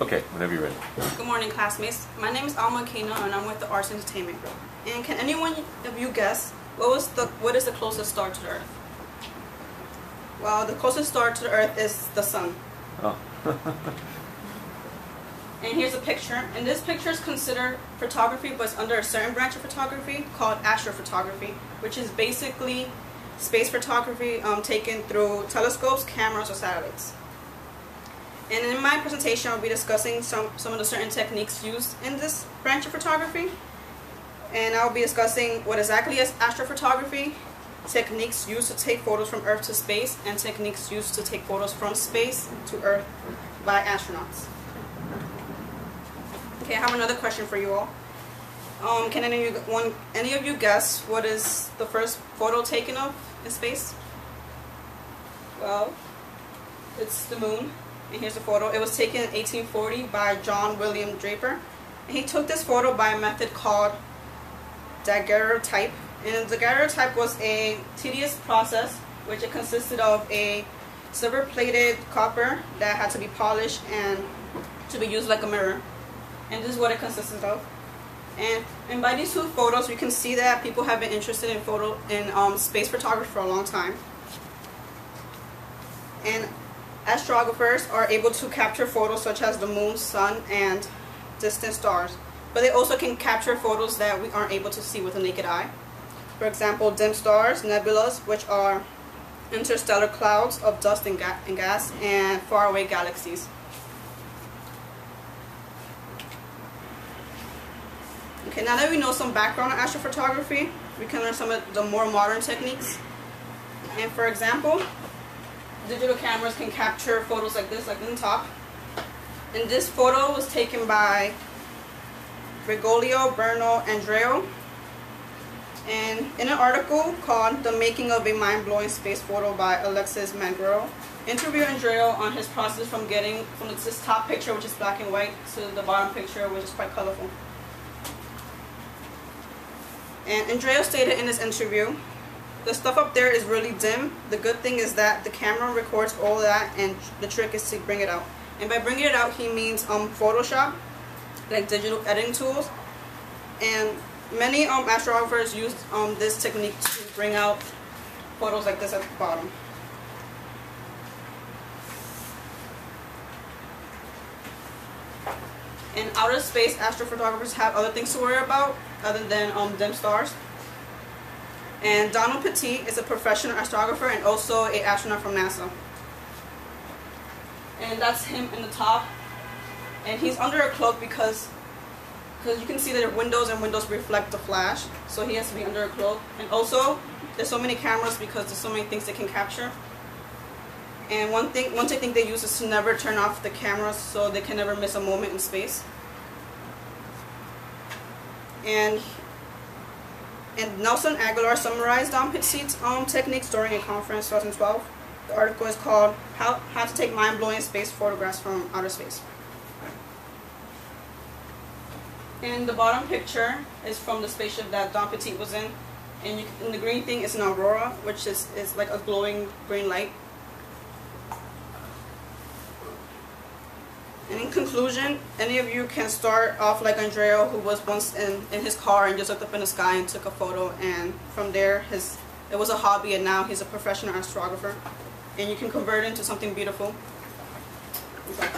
Okay, whenever you're ready. Good morning, classmates. My name is aaquino, and I'm with the Arts Entertainment Group. And can anyone of you guess what is the closest star to the Earth? Well, the closest star to the Earth is the Sun. Oh. And here's a picture. And this picture is considered photography, but it's under a certain branch of photography called astrophotography, which is basically space photography taken through telescopes, cameras, or satellites. And in my presentation, I'll be discussing some of the certain techniques used in this branch of photography. And I'll be discussing what exactly is astrophotography, techniques used to take photos from Earth to space, and techniques used to take photos from space to Earth by astronauts. Okay, I have another question for you all. Can any of you guess what is the first photo taken of in space? Well, it's the moon. And here's the photo. It was taken in 1840 by John William Draper. And he took this photo by a method called daguerreotype. And the daguerreotype was a tedious process, which it consisted of a silver-plated copper that had to be polished and to be used like a mirror. And this is what it consisted of. And by these two photos, we can see that people have been interested in space photography for a long time. And astrographers are able to capture photos such as the moon, sun, and distant stars. But they also can capture photos that we aren't able to see with the naked eye. For example, dim stars, nebulas, which are interstellar clouds of dust and gas, and faraway galaxies. Okay, now that we know some background on astrophotography, we can learn some of the more modern techniques. And for example, digital cameras can capture photos like this, like in the top. And this photo was taken by Virgilio Bernal Andreo, and in an article called "The Making of a Mind-Blowing Space Photo" by Alexis Magro, interview Andreo on his process from getting from this top picture, which is black and white, to the bottom picture, which is quite colorful. And Andreo stated in this interview, "The stuff up there is really dim. The good thing is that the camera records all that, and the trick is to bring it out." And by bringing it out, he means Photoshop, like digital editing tools. And many astrographers use this technique to bring out photos like this at the bottom. In outer space, astrophotographers have other things to worry about other than dim stars. And Donald Petit is a professional astrographer and also an astronaut from NASA. And that's him in the top. And he's under a cloak because you can see that windows reflect the flash. So he has to be under a cloak. And also, there's so many cameras because there's so many things they can capture. And one technique they use is to never turn off the cameras so they can never miss a moment in space. And Nelson Aguilar summarized Don Petit's techniques during a conference in 2012. The article is called How to Take Mind-Blowing Space Photographs from Outer Space. And the bottom picture is from the spaceship that Don Petit was in. And the green thing is an aurora, which is like a glowing green light. And in conclusion, any of you can start off like Andreo, who was once in his car and just looked up in the sky and took a photo, and from there it was a hobby, and now he's a professional astrographer. And you can convert it into something beautiful. Okay.